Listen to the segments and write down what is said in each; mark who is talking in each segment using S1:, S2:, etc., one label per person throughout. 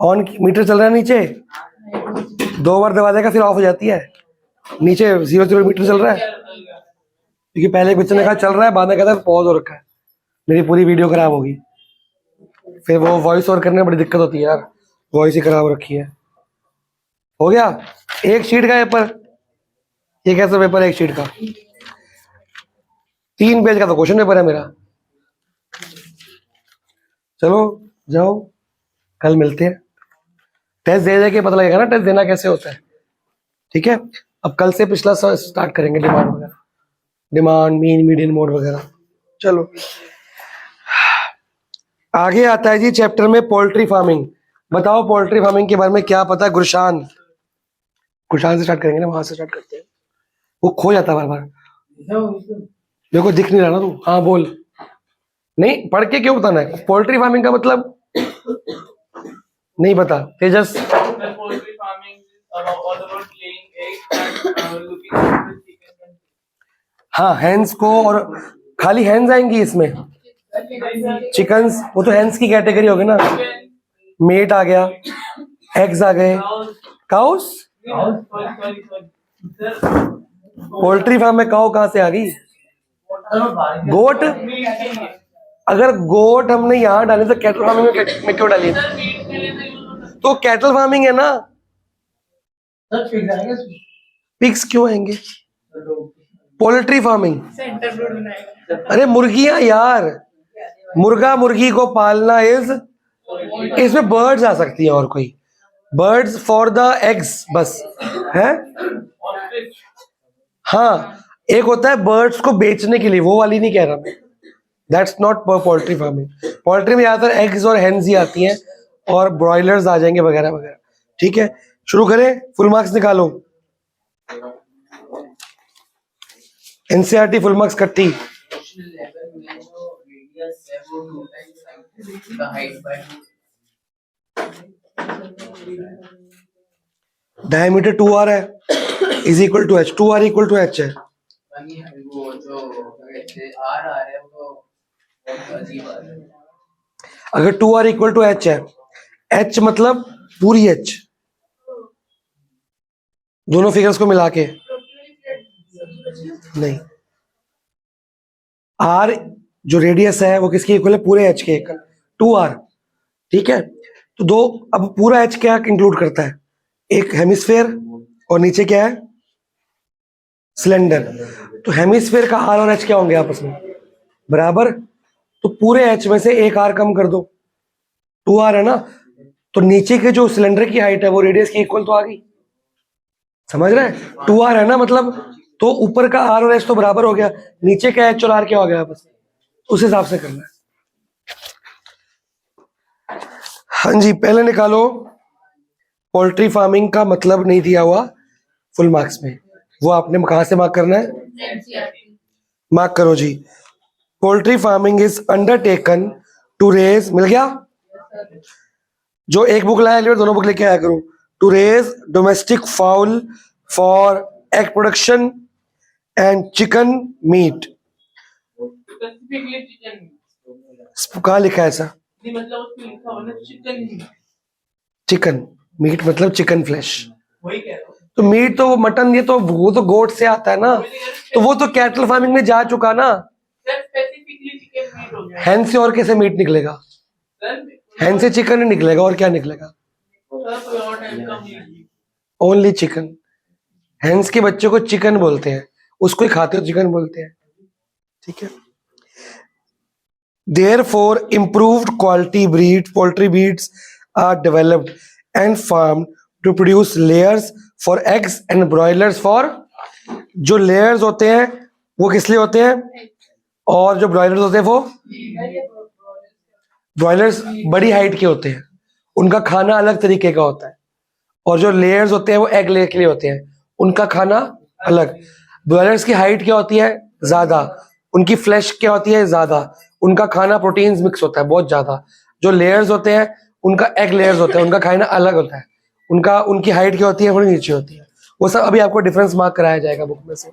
S1: On metre चल रहा है नीचे, 2 बार दबा देगा फिर ऑफ हो जाती है। नीचे 0 मीटर चल रहा है, क्योंकि पहले एक बच्चे ने कहा चल रहा है, बाद में कहता है पॉज हो रखा है, मेरी पूरी वीडियो खराब होगी। फिर वो वॉइस ओवर करने में बड़ी दिक्कत होती है यार, वॉइस ही खराब हो रखी है। हो गया एक शीट का पेपर। ये कैसा पेपर है एक शीट का? 3 पेज का तो क्वेश्चन पेपर है मेरा। चलो जाओ, कल मिलते हैं। टेस्ट दे के पता लगेगा ना टेस्ट देना कैसे होता है। ठीक है, अब कल से पिछला स्टार्ट करेंगे, डिमांड वगैरह, डिमांड मीन मीडियन मोड वगैरह। चलो आगे आता है जी चैप्टर में पोल्ट्री फार्मिंग। बताओ पोल्ट्री फार्मिंग के बारे में क्या पता है गुरशान? गुरशान से स्टार्ट करेंगे ना, वहां से स्टार्ट करते हैं। वो खो जाता है बार बार, मेरे को दिख नहीं रहा ना तू। हाँ बोल। नहीं पढ़ के क्यों बताना है? पोल्ट्री फार्मिंग का मतलब नहीं पता Tejas?
S2: Poultry farming all about laying eggs and looking for chicken.
S1: हाँ हैंस को, और खाली हैंस आएंगी इसमें? चिकन्स वो तो हैंस की कैटेगरी होगी ना। मेट आ गया, एग्स आ गए, काउस। पोल्ट्री फार्म में काउ कहां से आ गई? गोट। अगर गोट हमने यहाँ डाले तो कैटल फार्मिंग में क्यों डाली? तो कैटल फार्मिंग है ना, पिग्स क्यों आएंगे? पोल्ट्री फार्मिंग, अरे मुर्गियां यार, मुर्गा मुर्गी को पालना इज, इसमें बर्ड्स आ सकती है और कोई, बर्ड्स फॉर द एग्स बस है। हाँ एक होता है बर्ड्स को बेचने के लिए, वो वाली नहीं कह रहा मैं, that's not poultry farming. Poultry में ज्यादातर एग्स और हेन्स ही आती हैं, और ब्रॉयलर्स आ जाएंगे वगैरह वगैरह। ठीक है शुरू करें, फुल मार्क्स निकालो। एनसीईआरटी फुल मार्क्स कट्टी। डायमीटर 2r है is equal to h, 2r equal to h है। अगर 2r इक्वल टू h है, h मतलब पूरी h, दोनों फिगर्स को मिला के नहीं, r जो रेडियस है वो किसके इक्वल है? पूरे h के इक्वल, 2r। ठीक है तो दो, अब पूरा h क्या इंक्लूड करता है? एक हेमिस्फेयर और नीचे क्या है? सिलेंडर। तो हेमिस्फेयर का r और h क्या होंगे आपस में? बराबर। तो पूरे h में से एक r कम कर दो, 2r है ना, तो नीचे के जो सिलेंडर की हाइट है वो रेडियस की इक्वल तो आ गई। समझ रहे हैं? 2r है ना मतलब, तो ऊपर का r और h तो बराबर हो गया, नीचे का h और r क्या हो गया आपस में, उस हिसाब से करना है। हाँ जी पहले निकालो, पोल्ट्री फार्मिंग का मतलब नहीं दिया हुआ फुल मार्क्स में, वो आपने कहां से मार्क करना है? मार्क करो जी। Poultry farming is undertaken to raise, मिल गया? जो एक बुक लाया दोनों बुक लेके आया करो। To raise domestic fowl for egg production and chicken meat. कहाँ लिखा है ऐसा? चिकन मीट मतलब चिकन फ्लैश, तो मीट तो मटन, ये तो वो तो गोट से आता है ना, तो वो तो कैटल फार्मिंग में जा चुका ना। हैन से और कैसे मीट निकलेगा? हैन से चिकन ही निकलेगा, और क्या निकलेगा? Only chicken. हैंस के बच्चों को चिकन बोलते हैं, उसको ही खाते हो चिकन बोलते हैं। ठीक है, therefore improved quality breed poultry breeds are developed and farmed to produce layers for eggs and broilers for, जो layers होते हैं वो किस लिए होते हैं, और जो ब्रॉयलर्स होते हैं वो, ब्रॉयलर्स बड़ी हाइट के होते हैं, उनका खाना अलग तरीके का होता है, और जो लेयर्स होते हैं वो एग लेयर के लिए होते हैं, उनका खाना अलग। ब्रॉयलर्स की हाइट क्या होती है? ज्यादा। उनकी फ्लैश क्या होती है? ज्यादा। उनका खाना प्रोटीन्स मिक्स होता है बहुत ज्यादा। जो लेयर्स होते हैं उनका एग लेयर्स होते हैं, उनका खाना अलग होता है, उनका उनकी हाइट क्या होती है? थोड़ी नीचे होती है। वो सब अभी आपको डिफरेंस मार्क कराया जाएगा बुक में से।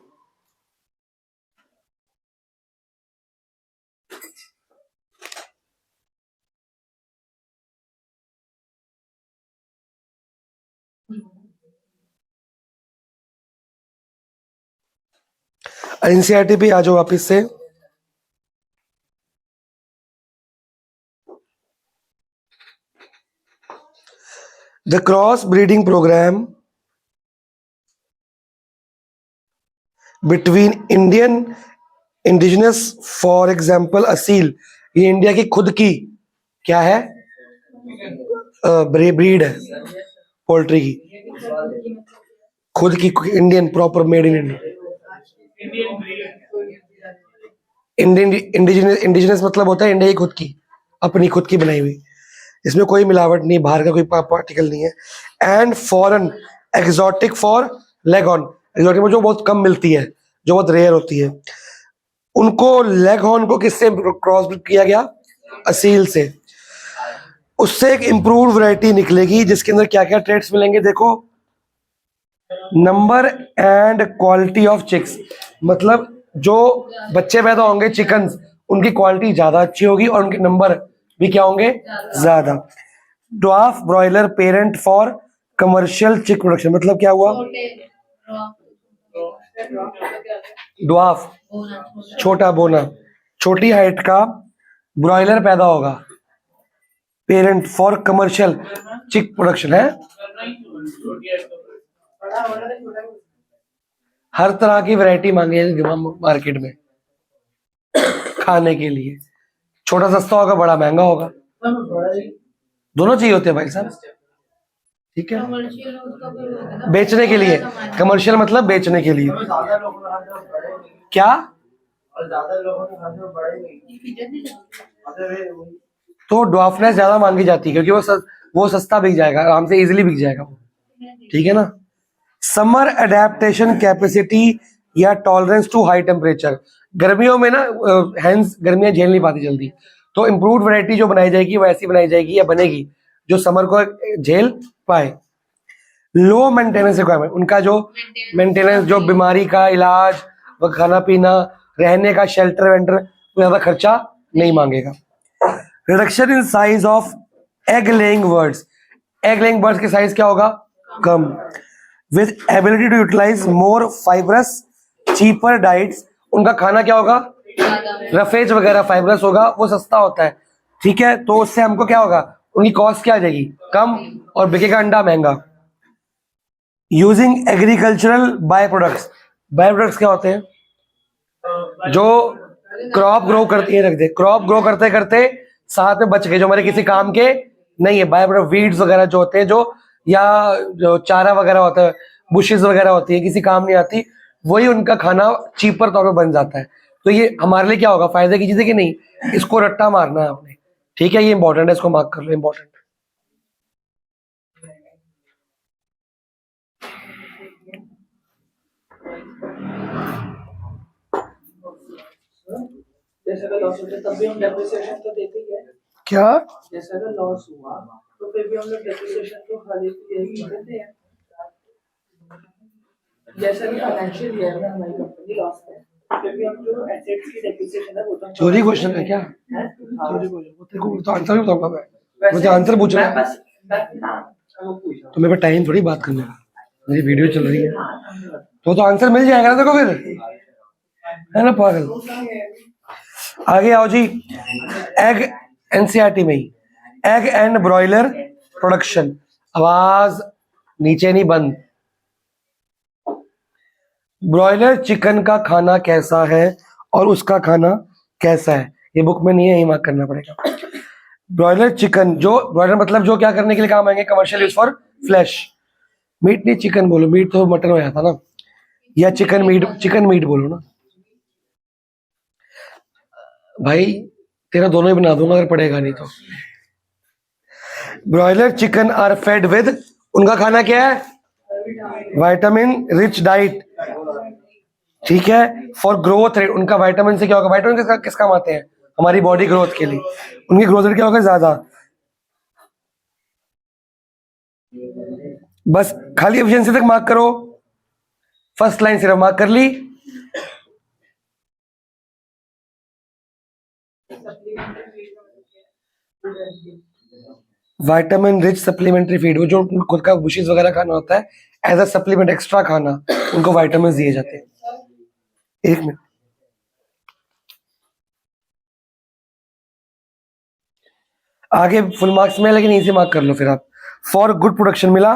S1: एनसीईआरटी पे आ जाओ वापिस से। The cross breeding program between Indian indigenous, for example Aseel, ये इंडिया की खुद की क्या है, ब्रीड है पोल्ट्री की, खुद की Indian, proper made in India.
S2: Indian breed.
S1: Indian indigenous मतलब होता है इंडिया की खुद की, अपनी खुद की बनाई हुई, इसमें कोई मिलावट नहीं, बाहर का कोई पार्टिकल नहीं है। And foreign exotic for Leghorn, exotic में जो बहुत कम मिलती है, जो बहुत रेयर होती है, उनको लेगहॉर्न को किससे क्रॉस किया गया, असील से। उससे एक इम्प्रूव्ड वैरायटी निकलेगी जिसके अंदर क्या क्या ट्रेड्स मिलेंगे देखो, number and quality of chicks, मतलब जो बच्चे पैदा होंगे चिकन्स, उनकी क्वालिटी ज्यादा अच्छी होगी और उनके नंबर भी क्या होंगे, ज्यादा। Dwarf broiler parent for commercial चिक प्रोडक्शन, मतलब क्या हुआ, ड्वार्फ छोटा बोना, छोटी हाइट का ब्रॉयलर पैदा होगा, पेरेंट फॉर कमर्शियल चिक प्रोडक्शन है। हर तरह की वैरायटी मांगी है मार्केट में खाने के लिए, छोटा सस्ता होगा, बड़ा महंगा होगा, दोनों चाहिए होते हैं भाई साहब, ठीक है। बेचने के लिए, कमर्शियल मतलब बेचने के लिए, क्या, तो ड्वार्फनेस ज्यादा मांगी जाती है क्योंकि वो सस्ता बिक जाएगा, आराम से इजीली बिक जाएगा वो, ठीक है ना। समर एडेप्टेशन कैपेसिटी या टॉलरेंस टू हाई टेम्परेचर, गर्मियों में ना हैंस गर्मियां झेल नहीं पाती जल्दी, तो इम्प्रूव्ड वैरायटी जो बनाई जाएगी वो ऐसी बनाई जाएगी या बनेगी जो समर को झेल पाए। लो मेंटेनेंस रिक्वायरमेंट, उनका जो मेंटेनेंस, जो बीमारी का इलाज, वो खाना पीना, रहने का शेल्टर वेंटर, ज्यादा खर्चा नहीं मांगेगा। Reduction in size of egg laying birds, egg laying birds की साइज क्या होगा, कम। With ability to utilise more fibrous cheaper diets, उनका खाना क्या होगा, रफेज वगैरह फाइबरस होगा, वो सस्ता होता है, ठीक है, तो उससे हमको क्या होगा, उनकी कॉस्ट क्या आ जाएगी, कम, और बिकेगा अंडा महंगा। Using agricultural by products, by products क्या होते हैं, जो क्रॉप ग्रो करती है, रख दे, क्रॉप ग्रो करते करते साथ में बच गए जो हमारे किसी काम के नहीं है, बाय प्रोडक्ट वीड्स वगैरह जो होते हैं, जो या जो चारा वगैरह होता है, बुशेस वगैरह होती है, किसी काम नहीं आती, वही उनका खाना चीपर तौर पर बन जाता है। तो ये हमारे लिए क्या होगा, फायदे की चीज है कि नहीं, इसको रट्टा मारना है आपने, ठीक है, ये इंपॉर्टेंट है, इसको मार्क कर लो, इंपॉर्टेंट।
S2: जैसे अगर लॉस होता है तब भी हम डेप्रिसिएशन तो देते ही है,
S1: क्या,
S2: जैसे अगर लॉस हुआ तो फिर भी हम लोग डेप्रिसिएशन तो हर एक यही देते हैं। जैसे कि फाइनेंशियल ईयर में हमारी कंपनी लॉस है, फिर भी हम जो एसेट्स की डेप्रिसिएशन है वो तो
S1: चोरी क्वेश्चन है क्या, चोरी क्वेश्चन, तेरे को तो आंसर भी बताऊंगा मैं, मुझे आंसर पूछ रहा है, तो मेरे पास टाइम थोड़ी बात करने का, मेरी वीडियो चल रही है, तो आंसर मिल जाएगा ना देखो फिर, है ना पागल। आगे आओ जी, एग, एनसीईआरटी में ही, एग एंड ब्रॉयलर प्रोडक्शन, आवाज नीचे नहीं, बंद। ब्रॉयलर चिकन का खाना कैसा है और उसका खाना कैसा है, ये बुक में नहीं है, यही मार्क करना पड़ेगा। ब्रॉयलर चिकन, जो ब्रॉयलर मतलब जो क्या करने के लिए काम आएंगे, commercial use for flesh, meat नहीं चिकन बोलो, मीट तो मटन हो जाता ना, या चिकन मीट बोलो ना भाई, तेरा दोनों ही बना दूंगा अगर पड़ेगा नहीं तो। Broiler chicken are fed with, उनका खाना क्या है, विटामिन रिच डाइट, ठीक है, फॉर ग्रोथ रेट, उनका विटामिन से क्या होगा, विटामिन किस काम आते हैं, हमारी बॉडी ग्रोथ के लिए, उनकी ग्रोथ रेट क्या होगा, ज्यादा। बस खाली एफिशिएंसी तक मार्क करो, फर्स्ट लाइन सिर्फ मार्क कर ली। विटामिन रिच सप्लीमेंट्री फीड, वो जो खुद का बुशेस वगैरह खाना होता है, एज अ सप्लीमेंट एक्स्ट्रा खाना, उनको विटामिन दिए जाते हैं। एक मिनट, आगे फुल मार्क्स में, लेकिन इजी मार्क कर लो फिर आप। फॉर गुड प्रोडक्शन मिला,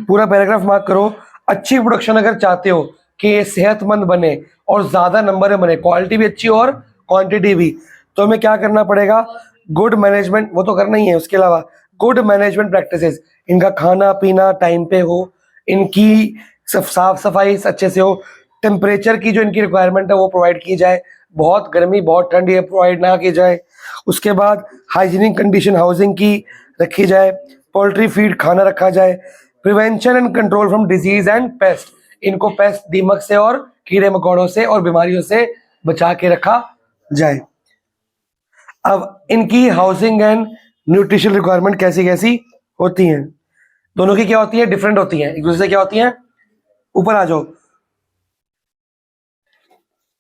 S1: पूरा पैराग्राफ मार्क करो। अच्छी प्रोडक्शन अगर चाहते हो कि ये सेहतमंद बने और ज्यादा नंबर में बने, क्वालिटी भी अच्छी और क्वांटिटी भी, तो हमें क्या करना पड़ेगा? गुड मैनेजमेंट, वो तो करना ही है, उसके अलावा गुड मैनेजमेंट प्रैक्टिसेस, इनका खाना पीना टाइम पे हो, इनकी साफ सफाई अच्छे से हो, टेम्परेचर की जो इनकी रिक्वायरमेंट है वो प्रोवाइड की जाए, बहुत गर्मी बहुत ठंड ये प्रोवाइड ना की जाए। उसके बाद हाइजीनिक कंडीशन हाउसिंग की रखी जाए, पोल्ट्री फीड खाना रखा जाए, prevention and control from disease and paste, इनको पेस्ट दीमक से और कीड़े मकोड़ों से और बीमारियों से बचा के रखा जाए। अब इनकी हाउसिंग एंड न्यूट्रिशन रिक्वायरमेंट कैसी कैसी होती हैं? दोनों की क्या होती है? डिफरेंट होती हैं, एक दूसरे से क्या होती हैं? ऊपर आ जाओ,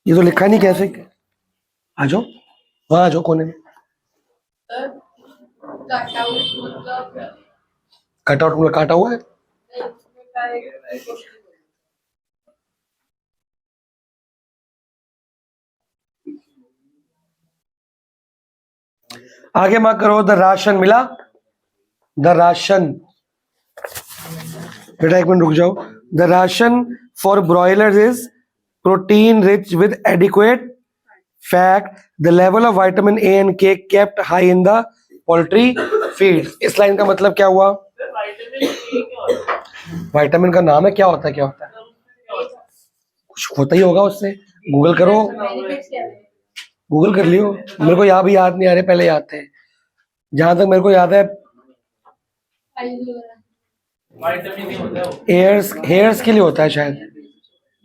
S1: ये तो लिखा नहीं कैसे, आ जाओ वहां, आ जाओ कोने में। कट आउट मतलब काटा हुआ है? आगे मार्क करो, द राशन मिला, द राशन, बेटा एक मिनट रुक जाओ। The ration for broilers is protein rich with adequate fat, the level of vitamin A and K kept high in the poultry feeds. इस लाइन का मतलब क्या हुआ?
S2: विटामिन ए क्या होता है?
S1: विटामिन का नाम है, क्या होता है क्या होता है? कुछ होता ही होगा उससे, गूगल करो, गूगल कर लियो। मेरे को यहाँ भी याद नहीं आ रहे, पहले याद थे, जहां तक मेरे को याद है
S2: विटामिन ए होता है वो।
S1: हेयर्स के लिए होता है शायद।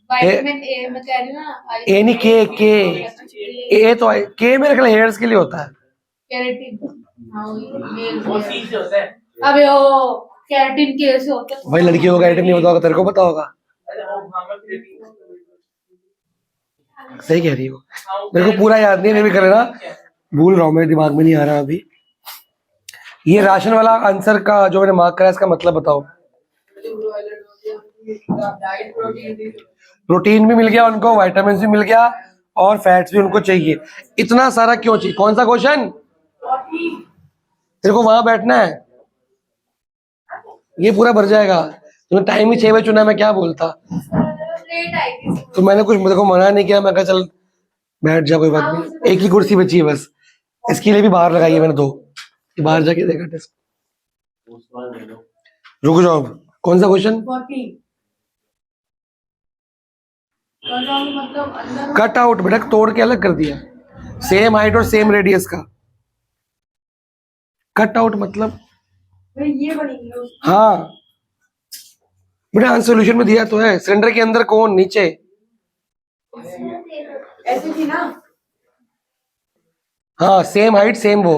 S3: विटामिन ए मैं कह रही हूँ ना,
S1: ए नहीं, के ए तो के मेरे ख्याल हेयर्स के लिए होता है।
S3: केराटिन। हाँ
S2: वो सी से होता है।
S3: अबे ओ केराटिन कैसे होता है?
S1: भाई लड़कियों को केराटिन नहीं पता होगा, तेरे को पता होगा।
S2: अरे वो भांगा क्रिएटिन।
S1: सही कह रही हो, मेरे को पूरा याद नहीं है, मैं भी कर लेना, भूल रहा हूँ, मेरे दिमाग में नहीं आ रहा अभी। ये राशन वाला आंसर का जो मैंने मार्क करा, इसका मतलब बताओ। प्रोटीन भी मिल गया उनको, विटामिन भी मिल गया और फैट्स भी उनको चाहिए। इतना सारा क्यों चाहिए? कौन सा क्वेश्चन? तेरे को वहां बैठना है, ये पूरा भर जाएगा। तुम्हें टाइम ही 6 बजे चुना, मैं क्या बोलता?
S3: लेट आई थी।
S1: तो मैंने कुछ मेरे को मना नहीं किया, मैं कहा चल बैठ जा, कोई बात नहीं। एक ही कुर्सी बची है बस, इसके लिए भी बाहर लगाई है मैंने 2, बाहर जाके देखा टेस्ट। रुक जाओ, कौन सा क्वेश्चन?
S3: 40 मतलब अंदर
S1: कट आउट बेटा, तोड़ के अलग कर दिया, सेम हाइट और सेम रेडियस का। कट आउट मतलब
S3: ये बनेगी।
S1: हाँ बेटा, आंसर सोल्यूशन में दिया तो है। सिलेंडर के अंदर कौन? नीचे
S3: ऐसी थी ना?
S1: हाँ, सेम हाइट सेम वो।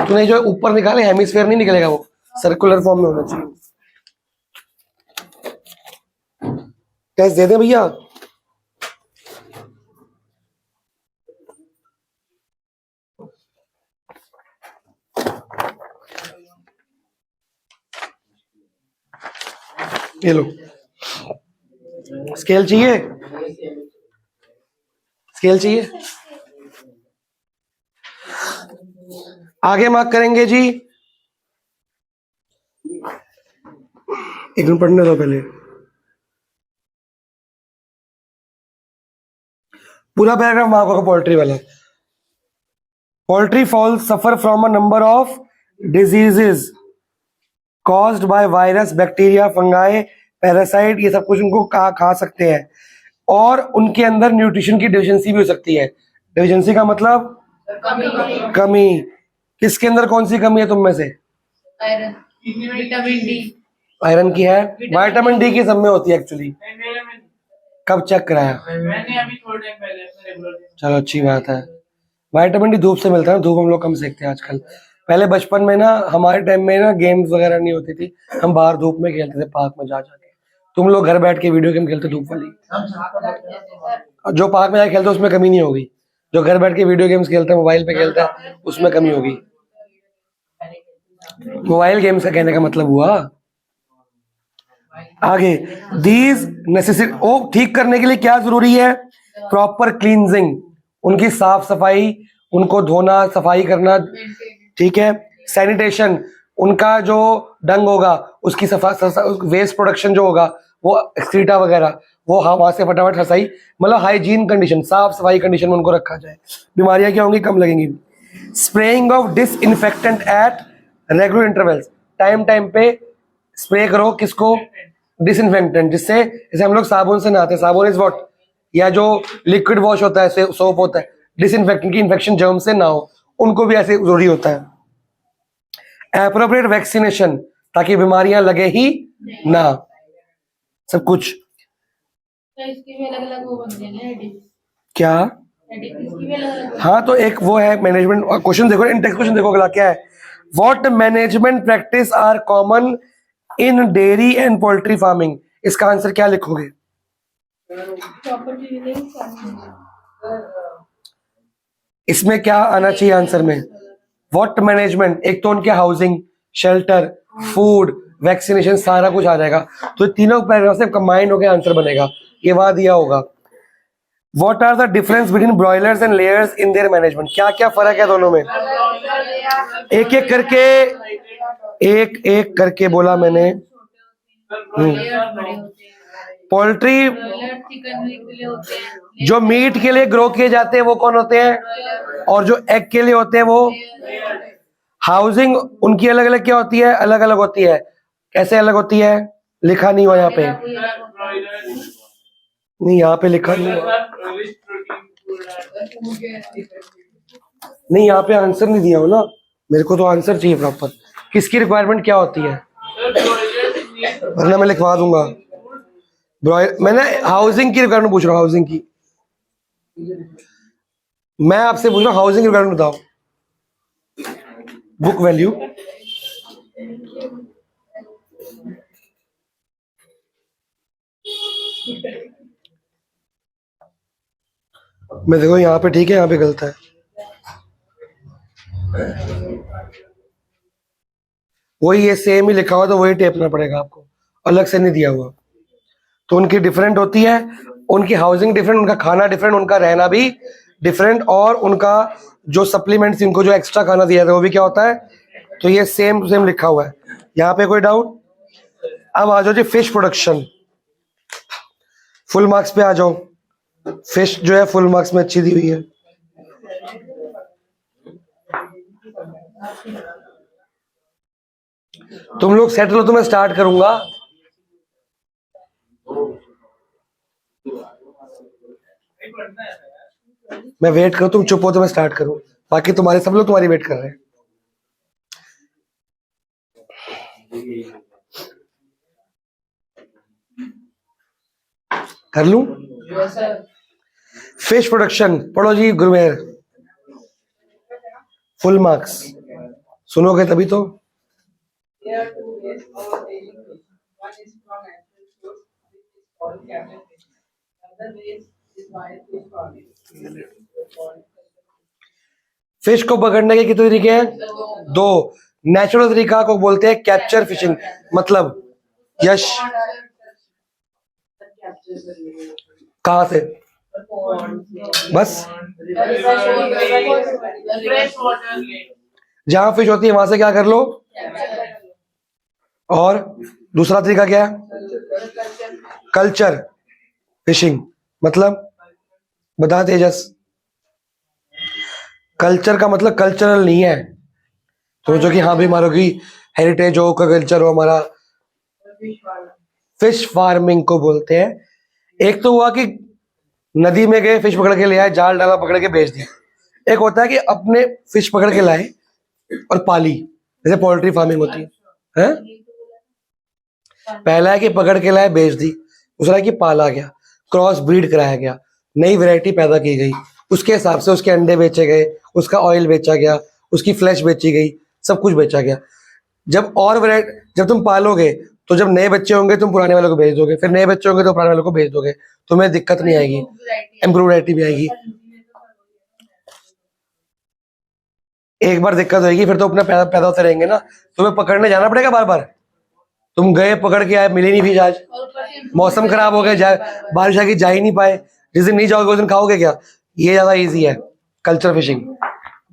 S1: तूने जो ऊपर निकाले हेमिस्फेयर नहीं निकलेगा, वो सर्कुलर फॉर्म में होना चाहिए। टेस्ट दे दे भैया। ये लो, स्केल चाहिए? स्केल चाहिए? आगे मार्क करेंगे जी, एक मिनट पढ़ने दो पहले। पूरा पैराग्राफ मार्क होगा पोल्ट्री वाला। Poultry fowls suffer from a number of diseases caused by virus, bacteria, fungi, parasite, ये सब कुछ उनको खा सकते हैं, और उनके अंदर न्यूट्रिशन की डिफिशियंसी भी हो सकती है। डिफिशियंसी का मतलब कमी। किसके अंदर कौन सी कमी है तुम में से?
S3: Iron, vitamin D.
S1: आयरन की है, विटामिन डी की सब में होती है एक्चुअली।
S2: मेरे में
S1: कब चेक कराया?
S2: मैंने अभी थोड़े टाइम पहले अपने रेगुलर।
S1: चलो अच्छी बात है। विटामिन डी धूप से मिलता है ना, धूप हम लोग कम सेकते हैं आजकल। पहले बचपन में ना, हमारे टाइम में ना गेम्स वगैरह नहीं होती थी, हम बाहर धूप में खेलते थे, पार्क में जा जाके। तुम लोग घर बैठ के वीडियो गेम खेलते धूप वाली, और जो पार्क में जाके खेलते उसमें कमी नहीं होगी, जो घर बैठ के वीडियो गेम्स खेलते हैं, मोबाइल पे खेलता है, उसमें कमी होगी। मोबाइल गेम्स का कहने का मतलब हुआ। आगे, दीज नेसेसरी, ओ ठीक करने के लिए क्या जरूरी है? प्रॉपर क्लींजिंग, उनकी साफ सफाई, उनको धोना सफाई करना, ठीक है। सैनिटेशन, उनका जो डंग होगा उसकी वेस्ट प्रोडक्शन जो होगा वो एक्सक्रीटा वगैरह वो वहां से फटाफट हंसाई, मतलब हाइजीन कंडीशन, साफ सफाई कंडीशन में उनको रखा जाए, बीमारियां क्या होंगी, कम लगेंगी। Spraying of disinfectant at regular intervals, time time पे स्प्रे करो किसको, डिसइंफेक्टेंट, जिससे जैसे हम लोग साबुन से नहाते हैं, साबुन इज व्हाट, या जो लिक्विड वॉश होता है, सोप होता है, डिसइंफेक्टेंट की इन्फेक्शन जर्म से ना हो, उनको भी ऐसे जरूरी होता है। एप्रोप्रिएट वैक्सीनेशन, ताकि बीमारियां लगे ही ना, सब कुछ।
S3: तो इसके भी अलग अलग वो बनते हैं ना, हेडिंग
S1: क्या,
S3: इसकी भी अलग अलग।
S1: हाँ तो एक वो है मैनेजमेंट क्वेश्चन, देखो इन टेक्स्ट क्वेश्चन देखो अगला क्या है, what management practice are common in dairy and poultry farming, इसका आंसर क्या लिखोगे।
S3: प्रॉपर
S1: इसमें क्या आना चाहिए आंसर में, व्हाट मैनेजमेंट, एक तो उनके हाउसिंग, शेल्टर, फूड, वैक्सीनेशन, सारा कुछ आ जाएगा, तो तीनों पैराग्राफ से कंबाइन होकर आंसर बनेगा, ये वहां दिया होगा। What are the difference between broilers and layers in their management, क्या क्या फर्क है दोनों में, एक एक करके, एक एक करके बोला मैंने। पोल्ट्री
S3: चिकन के लिए होते हैं,
S1: जो मीट के लिए ग्रो किए जाते हैं वो कौन होते हैं, और जो एग के लिए होते हैं वो। हाउसिंग उनकी अलग अलग क्या होती है, अलग अलग होती है, कैसे अलग होती है, लिखा नहीं हुआ यहाँ पे, नहीं यहाँ पे लिखा नहीं हुआ, नहीं यहाँ पे आंसर नहीं दिया हो ना, मेरे को तो आंसर चाहिए प्रॉपर, किसकी रिक्वायरमेंट क्या होती है, वरना मैं लिखवा दूंगा। ब्रॉयलर, मैंने हाउसिंग की रिक्वायरमेंट पूछ रहा हूँ, हाउसिंग की, मैं आपसे पूछ रहा हूँ हाउसिंग की रिक्वायरमेंट बताओ। बुक वैल्यू, मैं देखो यहाँ पे ठीक है, यहाँ पे गलत है, वही ये सेम ही लिखा हुआ तो वही टेपना पड़ेगा आपको, अलग से नहीं दिया हुआ, तो उनकी डिफरेंट होती है, उनकी हाउसिंग डिफरेंट, उनका खाना डिफरेंट, उनका रहना भी डिफरेंट, और उनका जो सप्लीमेंट्स, इनको जो एक्स्ट्रा खाना दिया था वो भी क्या होता है, तो ये सेम सेम लिखा हुआ है। यहाँ पे कोई डाउट। अब आ जाओ जी फिश प्रोडक्शन, फुल मार्क्स पे आ जाओ, फिश जो है फुल मार्क्स में अच्छी दी हुई है। तुम लोग सेट लो तो मैं स्टार्ट करूंगा, मैं वेट करूं, तुम चुप हो तो मैं स्टार्ट करूं, बाकी तुम्हारे सब लोग तुम्हारी वेट कर रहे हैं। कर लूं, फिश प्रोडक्शन पढ़ो जी गुरमेर, फुल मार्क्स, सुनोगे तभी तो।
S4: There are two ways of obtaining fish. One is from natural source, which is called captive fishing. Another way is by fish farming, which is called
S1: fish को पकड़ने के कितने तरीके हैं, दो। नेचुरल तरीका को बोलते हैं कैप्चर फिशिंग, मतलब यश कहाँ से, बस
S2: फ्रेश वाटर लेक,
S1: जहां फिश होती है वहां से क्या कर लो, और दूसरा तरीका क्या है, कल्चर फिशिंग, मतलब बता तेजस, कल्चर का मतलब कल्चरल नहीं है, सोचो कि हाँ भी हमारा की हेरिटेज हो, का कल्चर हो हमारा, फिश फार्मिंग को बोलते हैं। एक तो हुआ कि नदी में गए फिश पकड़ के ले आए, जाल डाला पकड़ के बेच दिया, एक होता है कि अपने फिश पकड़ के लाए और पाली, जैसे पोल्ट्री फार्मिंग होती है। पहला है कि पकड़ के लाए बेच दी, दूसरा है कि पाला गया, क्रॉस ब्रीड कराया गया, नई वैरायटी पैदा की गई, उसके हिसाब से उसके अंडे बेचे गए, उसका ऑयल बेचा गया, उसकी फ्लैश बेची गई, सब कुछ बेचा गया। जब और वैरायटी, जब तुम पालोगे तो जब नए बच्चे होंगे तुम पुराने वालों को बेच दोगे, फिर नए बच्चे होंगे तो पुराने वालों को बेच दोगे, तुम्हें दिक्कत नहीं आएगी, इम्प्रूव वैरायटी भी आएगी। एक बार दिक्कत होगी फिर तो अपने पैदा होते रहेंगे ना, तुम्हें पकड़ने जाना पड़ेगा बार बार, तुम गए पकड़ के आए मिली नहीं फिश, आज मौसम खराब हो गया, बारिश आ गई, जा ही नहीं पाए, जिस दिन नहीं जाओगे उस दिन खाओगे क्या? ये ज्यादा इजी है कल्चर फिशिंग,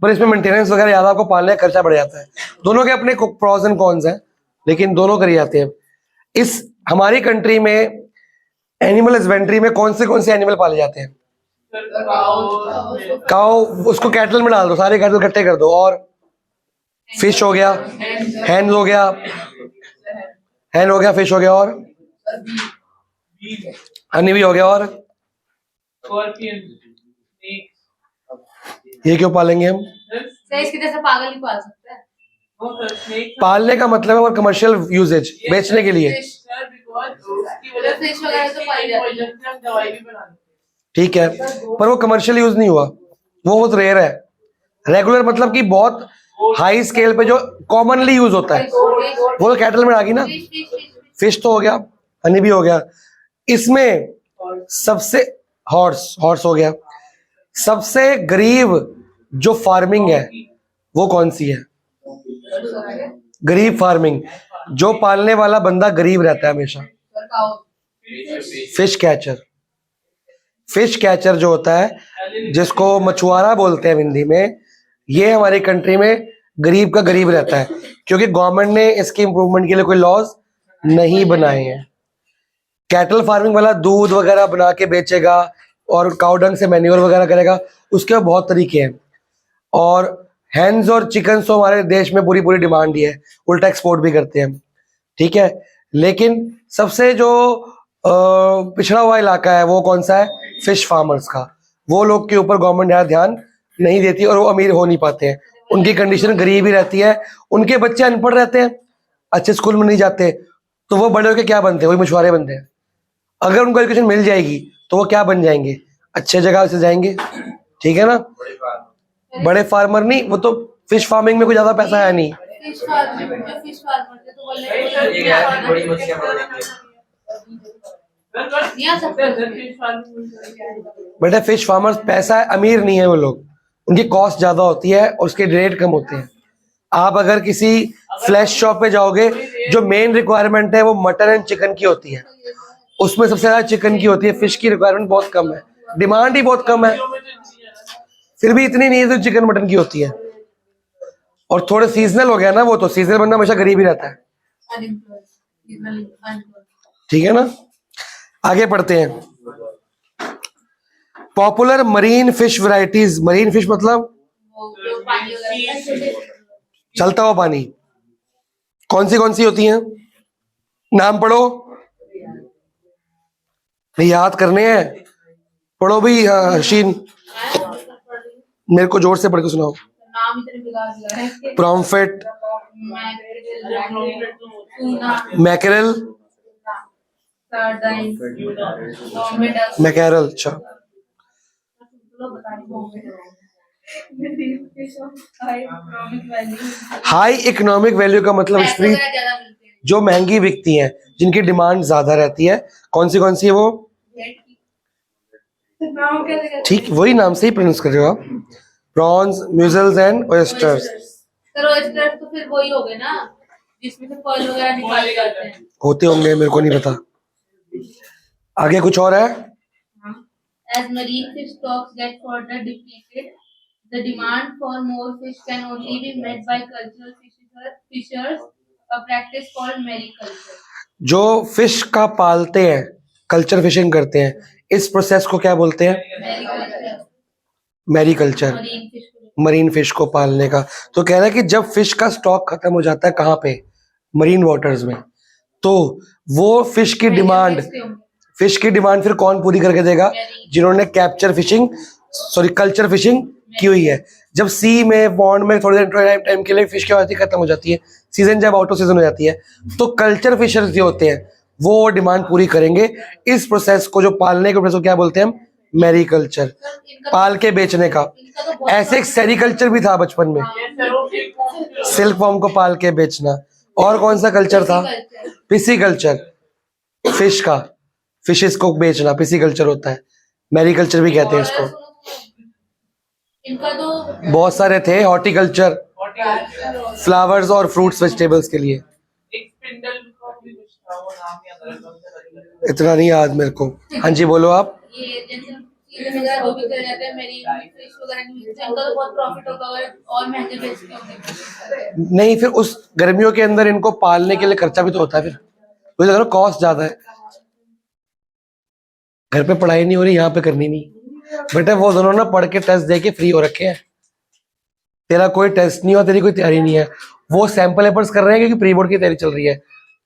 S1: पर इसमें मेंटेनेंस वगैरह ज्यादा आपको पालने का खर्चा बढ़ जाता है। दोनों के अपने प्रॉस एंड कॉन्स हैं, लेकिन दोनों करी जाते हैं। इस हमारी कंट्री में एनिमल हस्बेंड्री में कौन से एनिमल पाले जाते हैं? काउ, उसको कैटल में डाल दो, सारे कैटल इकट्ठे कर दो। और फिश हो गया, हैन हो गया, हैन हो गया, फिश हो गया, और हनी भी हो गया, और ये क्यों पालेंगे हम?
S3: सर इसकी जैसे पागल ही पाल सकते हैं।
S1: पालने का मतलब है और कमर्शियल यूजेज, बेचने के लिए।
S3: फिश वगैरह तो पाई जाती है।
S1: ठीक है, पर वो कमर्शियल यूज नहीं हुआ, वो बहुत रेयर है। रेगुलर मतलब कि बहुत हाई स्केल पे जो कॉमनली यूज होता है वो तो कैटल में आ गई ना। फिश तो हो गया, हनी भी हो गया। इसमें सबसे हॉर्स हो गया। सबसे गरीब जो फार्मिंग है वो कौन सी है? गरीब फार्मिंग, जो पालने वाला बंदा गरीब रहता है हमेशा। Fish catcher. फिश कैचर जो होता है, जिसको मछुआरा बोलते हैं हिंदी में, ये हमारी कंट्री में गरीब का गरीब रहता है, क्योंकि गवर्नमेंट ने इसके इम्प्रूवमेंट के लिए कोई लॉज नहीं बनाए हैं। कैटल फार्मिंग वाला दूध वगैरह बना के बेचेगा और काउडंग से मैन्योर वगैरह करेगा, उसके बहुत तरीके हैं। और हैंस और चिकन तो हमारे देश में पूरी डिमांड ही है, उल्टा एक्सपोर्ट भी करते हैं। ठीक है, लेकिन सबसे जो पिछड़ा हुआ इलाका है वो कौन सा है? फिश फार्मर्स का। वो लोग के ऊपर गवर्नमेंट ज़्यादा ध्यान नहीं देती और वो अमीर हो नहीं पाते हैं, उनकी कंडीशन गरीब ही रहती है। उनके बच्चे अनपढ़ रहते हैं, अच्छे स्कूल में नहीं जाते, तो वो बड़े होकर क्या बनते हैं? वही मछुआरे बनते हैं। अगर उनको एजुकेशन मिल जाएगी तो वो क्या बन जाएंगे? अच्छे जगह से जाएंगे। ठीक है ना, बड़े फार्मर नहीं, वो तो फिश फार्मिंग में कोई ज्यादा पैसा है नहीं।
S3: फिश फार्मर थे तो बोले नहीं आ सकते।
S1: बेटा फिश फार्मर्स पैसा है, अमीर नहीं है वो लोग, उनकी कॉस्ट ज्यादा होती है और उसके रेट कम होते हैं। आप अगर किसी फ्लैश शॉप पे जाओगे, जो मेन रिक्वायरमेंट है वो मटन एंड चिकन की होती है, उसमें सबसे ज्यादा चिकन की होती है, फिश की रिक्वायरमेंट बहुत कम है, डिमांड ही बहुत कम है। फिर भी इतनी नहीं है तो चिकन मटन की होती है। और थोड़े सीजनल हो गया ना, वो तो सीजनल बंदा हमेशा गरीब ही रहता है। ठीक है ना, आगे पढ़ते हैं। Popular marine fish varieties. Marine fish मतलब चलता हुआ पानी। कौन सी होती हैं? नाम पढ़ो, याद करने हैं। पढ़ो भी हर्षीन, मेरे को जोर से पढ़ के सुनाओ।
S3: नाम इतने बिगाड़ दिया है।
S1: प्रॉम्फेट, मैकेरल, मैकेरल। अच्छा, हाई इकोनॉमिक वैल्यू का मतलब स्त्री जो महंगी बिकती हैं, जिनकी डिमांड ज्यादा रहती है। कौन सी है वो? ठीक, वही नाम से ही प्रोनाउंस कर रहे हो आप। Prawns, mussels and oysters.
S3: Sir oysters तो फिर वही हो गए ना जिसमें से पर्ल वगैरह निकाले जाते हैं।
S1: होते होंगे, मेरे को नहीं पता। आगे कुछ और है?
S3: As marine fish stocks get further depleted, the demand for more fish can only be met by cultural fishers, a practice called mariculture.
S1: जो फिश का पालते हैं, कल्चर फिशिंग करते हैं, इस प्रोसेस को क्या बोलते हैं? मैरीकल्चर। मरीन फिश को पालने का। तो कह रहा है कि जब फिश का स्टॉक खत्म हो जाता है कहाँ पे? मरीन वाटर्स में, तो वो फिश की डिमांड फिर कौन पूरी करके देगा? जिन्होंने कैप्चर फिशिंग कल्चर फिशिंग की हुई है। जब सी में पॉन्ड में थोड़ी देर टाइम के लिए फिश क्या होती है, खत्म हो जाती है, सीजन जब आउट ऑफ सीजन हो जाती है, तो कल्चर फिशर्स जो होते हैं वो डिमांड पूरी करेंगे। इस प्रोसेस को, जो पालने के प्रोसेस को क्या बोलते हैं? हम मैरीकल्चर, पाल के बेचने का। ऐसे एक सेरिकल्चर भी था बचपन में, सिल्क फॉर्म को पाल के बेचना। और कौन सा कल्चर था? पिसीकल्चर, फिश का, फिशेस को बेचना पिसीकल्चर होता है। मैरीकल्चर भी कहते हैं इसको।
S3: इनका तो
S1: बहुत सारे थे। हॉर्टिकल्चर, फ्लावर्स और फ्रूट्स वेजिटेबल्स के लिए। इतना नहीं याद मेरे को। हाँ जी बोलो आप।
S3: ये जैसे की जगह वो भी चले जाते हैं मेरी फिश वगैरह की, तो इनका तो बहुत प्रॉफिट होगा और महंगे बेचते होंगे।
S1: नहीं, फिर उस गर्मियों के अंदर इनको पालने के लिए खर्चा भी तो होता है, फिर मुझे लग रहा कॉस्ट ज्यादा है। घर पे पढ़ाई नहीं हो रही, यहाँ पे करनी नहीं। बेटा वो दोनों ना पढ़ के टेस्ट दे के फ्री हो रखे हैं, तेरा कोई टेस्ट नहीं हुआ, तेरी कोई तैयारी नहीं है। वो सैंपल पेपर्स कर रहे हैं क्योंकि प्री बोर्ड की तैयारी चल रही है,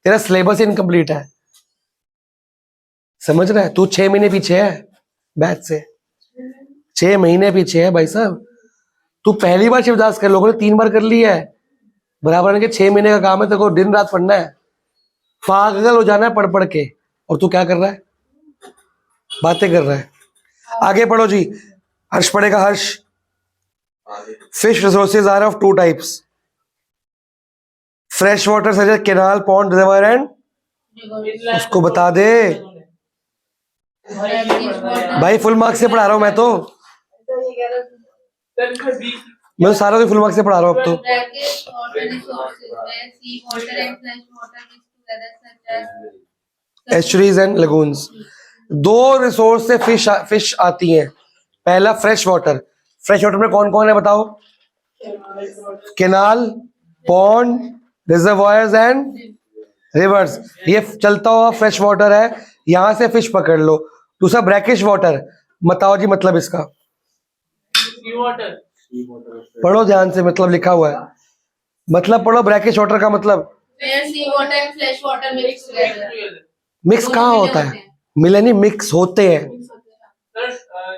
S1: तेरा सिलेबस इनकम्प्लीट है। समझ रहा है? तू 6 महीने पीछे है बैच से, 6 महीने पीछे है भाई साहब। तू पहली बार शिवदास कर, लोगों ने 3 बार कर लिया है। बराबर है कि 6 महीने का काम है, तेरे को दिन रात पढ़ना है, पागल हो जाना है पढ़ पढ़ के। और तू क्या कर रहा है? बातें कर रहा है। आगे पढ़ो जी, हर्ष पढ़ेगा। Harsh, fish resources are of 2 types, fresh water such as canal, pond, river and. उसको बता दे भाई, फुल मार्क्स से पढ़ा रहा हूं मैं तो, मैं तो सारा फुल मार्क्स से पढ़ा रहा हूं अब तो।
S3: Brackish water resources where sea water and fresh water mix together such as
S1: estuaries and lagoons. 2 resource से फिश आती हैं। पहला फ्रेश वाटर, फ्रेश वाटर में कौन कौन है बताओ? Canal, pond, reservoirs and reverse. ये चलता हुआ फ्रेश वाटर है, यहां से फिश पकड़ लो। दूसरा ब्रैकिश वाटर, बताओ जी मतलब इसका।
S2: सी वाटर,
S1: पढ़ो ध्यान से, मतलब लिखा हुआ है, मतलब पढ़ो। ब्रैकिश वाटर का मतलब
S3: where sea water and fresh water mix together.
S1: Mix कहाँ होता है? मिले नहीं, मिक्स होते हैं।
S2: सर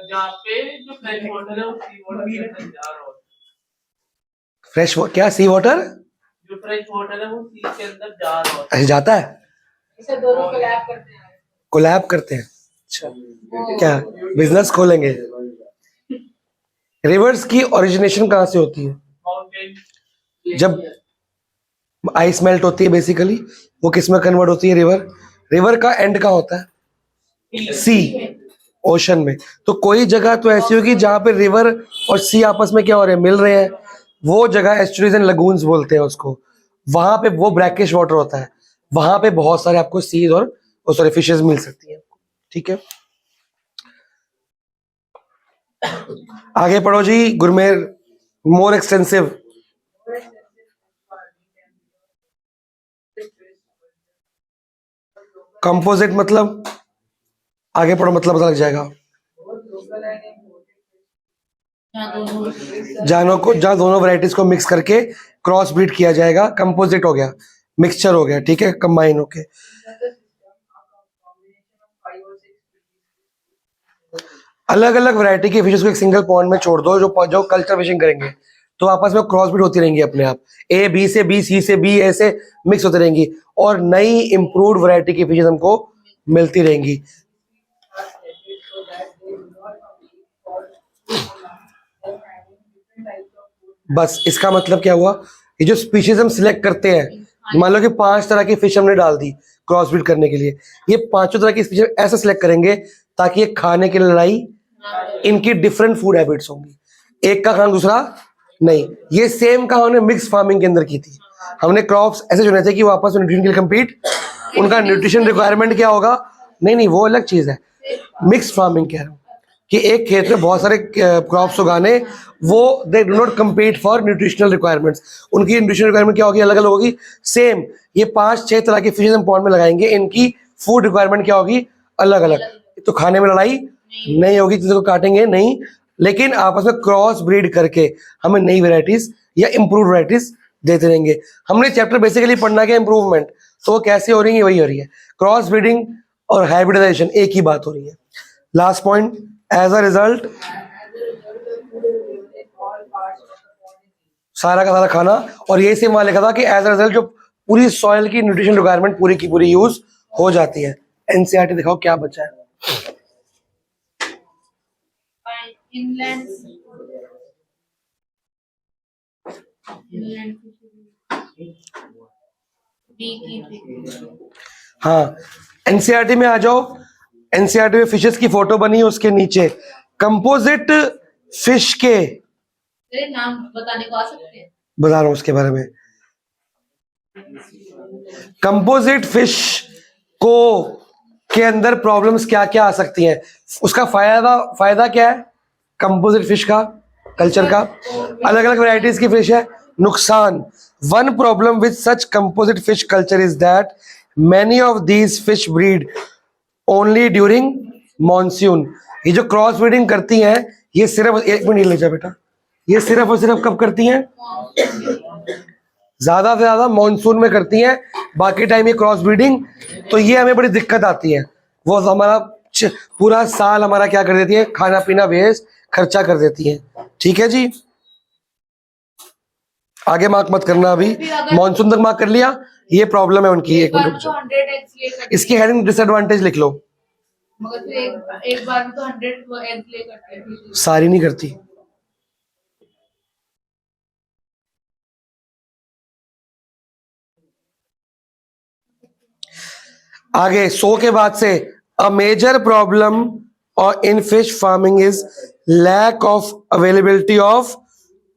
S2: जहाँ पे जो फ्रेश वाटर है वो सी वाटर के अंदर जा रहा होता
S1: फ्रेश क्या सी वाटर?
S2: है, जो फ्रेश वाटर है वो सी के अंदर जा रहा होता
S1: ऐसे जाता है,
S4: इसे दोनों कोलैब करते हैं।
S1: कोलैब करते हैं। अच्छा, क्या बिजनेस खोलेंगे? रिवर्स की ओरिजिनेशन कहाँ से होती है?
S2: है। माउंटेन,
S1: जब आइस मेल्ट होती है बेसिकली, वो किस में कन्वर्ट होती है? रिवर। रिवर का एंड कहाँ होता है? सी, ओशन में। तो कोई जगह तो ऐसी होगी जहां पे रिवर और सी आपस में क्या हो रहे हैं? मिल रहे हैं, वो जगह एस्चुरीज एंड लगून्स बोलते हैं उसको। वहां पे वो ब्रैकिश वाटर होता है, वहां पे बहुत सारे आपको सीज और सॉरी फिशेस मिल सकती है। ठीक है, आगे पढ़ो जी। गुरमेर, मोर एक्सटेंसिव। कंपोजिट मतलब, आगे पढ़ो मतलब पता लग जाएगा। जहां दोनों वैरायटीज को मिक्स करके क्रॉस ब्रीड किया जाएगा, कंपोजिट हो गया, मिक्सचर हो गया। ठीक है, कंबाइन होके। अलग अलग वैरायटी की फिशेस को एक सिंगल पॉन्ड में छोड़ दो, जो कल्चर फिशिंग करेंगे तो आपस में क्रॉस ब्रीड होती रहेंगी अपने आप। ए बी से बी, सी से बी, ऐसे मिक्स होती रहेंगी और नई इंप्रूव्ड वैरायटी की फिशेस हमको मिलती रहेंगी। बस इसका मतलब क्या हुआ? ये जो स्पीशीज हम सिलेक्ट करते हैं, मान लो कि 5 तरह की फिश हमने डाल दी क्रॉस ब्रीड करने के लिए, ये 5 तरह की स्पीशीज ऐसे सिलेक्ट करेंगे ताकि ये खाने की लड़ाई, इनकी डिफरेंट फूड हैबिट्स होंगी, एक का खाना दूसरा नहीं। ये सेम का हमने मिक्स फार्मिंग के अंदर की थी। हमने क्रॉप्स ऐसे चुने थे कि वो आपस में न्यूट्रिशन के लिए कम्पीट, उनका न्यूट्रिशन रिक्वायरमेंट क्या होगा, नहीं वो अलग चीज है। मिक्स फार्मिंग कह रहा हूँ कि एक खेत में बहुत सारे क्रॉप्स उगाने, वो they do not compete for nutritional requirements. उनकी न्यूट्रिशनल रिक्वायरमेंट क्या होगी? अलग अलग होगी। सेम ये 5-6 तरह की फिशेज हम पॉन्ड में लगाएंगे, इनकी फूड रिक्वायरमेंट क्या होगी? अलग अलग। तो खाने में लड़ाई नहीं होगी, किसी को काटेंगे नहीं, लेकिन आपस में क्रॉस ब्रीड करके हमें नई वेराइटीज या इंप्रूव वेराइटीज देते रहेंगे। हमने चैप्टर बेसिकली पढ़ना क्या? इंप्रूवमेंट। तो वो कैसे हो रही है? वही हो रही है, क्रॉस ब्रीडिंग और हाइब्रिडाइजेशन एक ही बात हो रही है। Last point, as a result सारा का सारा खाना, और ये सेम वहां लिखा था कि एज अ रिजल्ट जो पूरी सॉइल की न्यूट्रिशन रिक्वायरमेंट पूरी की पूरी यूज हो जाती है। एनसीईआरटी दिखाओ क्या बचा है।
S3: inland beekeeping.
S1: हाँ, एनसीईआरटी में आ जाओ। एनसीईआरटी में फिशेस की फोटो बनी है, उसके नीचे कंपोजिट फिश के
S3: तेरे नाम बताने को आ सकते हैं?
S1: बता रहा हूं उसके बारे में। कंपोजिट फिश को के अंदर प्रॉब्लम्स क्या क्या आ सकती हैं। उसका फायदा क्या है कंपोजिट फिश का, कल्चर का, अलग अलग वैरायटीज की फिश है। नुकसान, one problem with such composite fish culture is that many of these fish breed only during monsoon. ये जो क्रॉस ब्रीडिंग करती हैं ये सिर्फ, एक मिनट ले जा बेटा, ये सिर्फ और सिर्फ कब करती हैं, ज्यादा से ज्यादा मॉनसून में करती हैं, बाकी टाइम ये क्रॉस ब्रीडिंग, तो ये हमें बड़ी दिक्कत आती है। वो हमारा पूरा साल हमारा क्या कर देती है, खाना पीना वेस्ट खर्चा कर देती है। ठीक है जी, आगे मार्क मत करना, अभी मॉनसून तक मार्क कर लिया, ये प्रॉब्लम है उनकी। एक मिनट रुक जाओ,
S3: 100 eggs lay करते
S1: इसकी हेडिंग डिसएडवांटेज लिख लो।
S3: हैं। मगर फिर एक बार में तो 100 eggs lay करते हैं।
S1: सारी नहीं करती। आगे 100 के बाद से, अ मेजर प्रॉब्लम और in fish farming is lack of availability of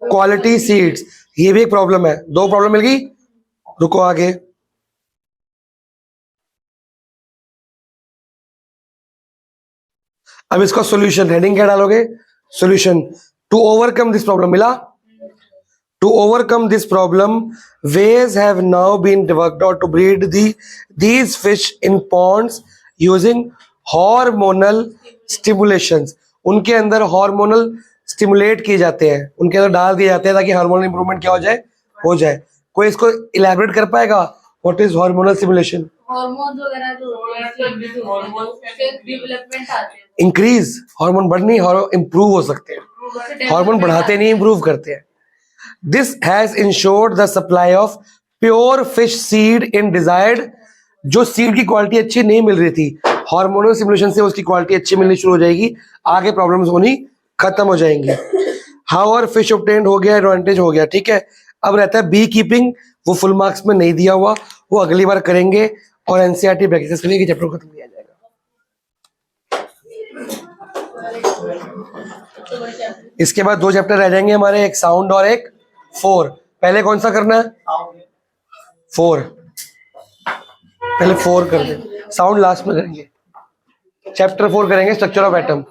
S1: quality seeds. ये भी एक प्रॉब्लम है। 2 प्रॉब्लम मिल गई, रुको आगे। अब इसका सॉल्यूशन, हेडिंग क्या डालोगे, solution. To overcome this problem, मिला। To overcome this problem, ways have now been worked out to breed these fish in ponds using hormonal stimulations. उनके अंदर हार्मोनल स्टिमुलेट किए जाते हैं, उनके अंदर डाल दिए जाते हैं ताकि हार्मोनल इंप्रूवमेंट क्या हो जाए। कोई इसको इलैबोरेट कर पाएगा, what is hormonal stimulation?
S3: Hormones वगैरह जो डेवलपमेंट आते हैं,
S1: इंक्रीज, हार्मोन बढ़नी, इंप्रूव हो सकते हैं। हार्मोन बढ़ाते नहीं, इंप्रूव करते हैं। This has ensured the supply of pure fish seed in desired, जो सीड की क्वालिटी अच्छी नहीं मिल रही थी, हार्मोनल स्टिमुलेशन से उसकी क्वालिटी अच्छी मिलनी शुरू हो जाएगी, आगे प्रॉब्लम्स होनी खत्म हो जाएंगी। हाउएवर फिश ऑब्टेन्ड हो गया, एडवांटेज हो गया, ठीक है। अब रहता है बी कीपिंग, वो फुल मार्क्स में नहीं दिया हुआ, वो अगली बार करेंगे और एनसीईआरटी प्रैक्टिस करेंगे, चैप्टर खत्म किया जाएगा। इसके बाद 2 चैप्टर रह जाएंगे हमारे, एक साउंड और एक 4। पहले कौन सा करना है, 4, पहले 4 कर दे, साउंड लास्ट में करेंगे। चैप्टर 4 करेंगे, स्ट्रक्चर ऑफ एटम।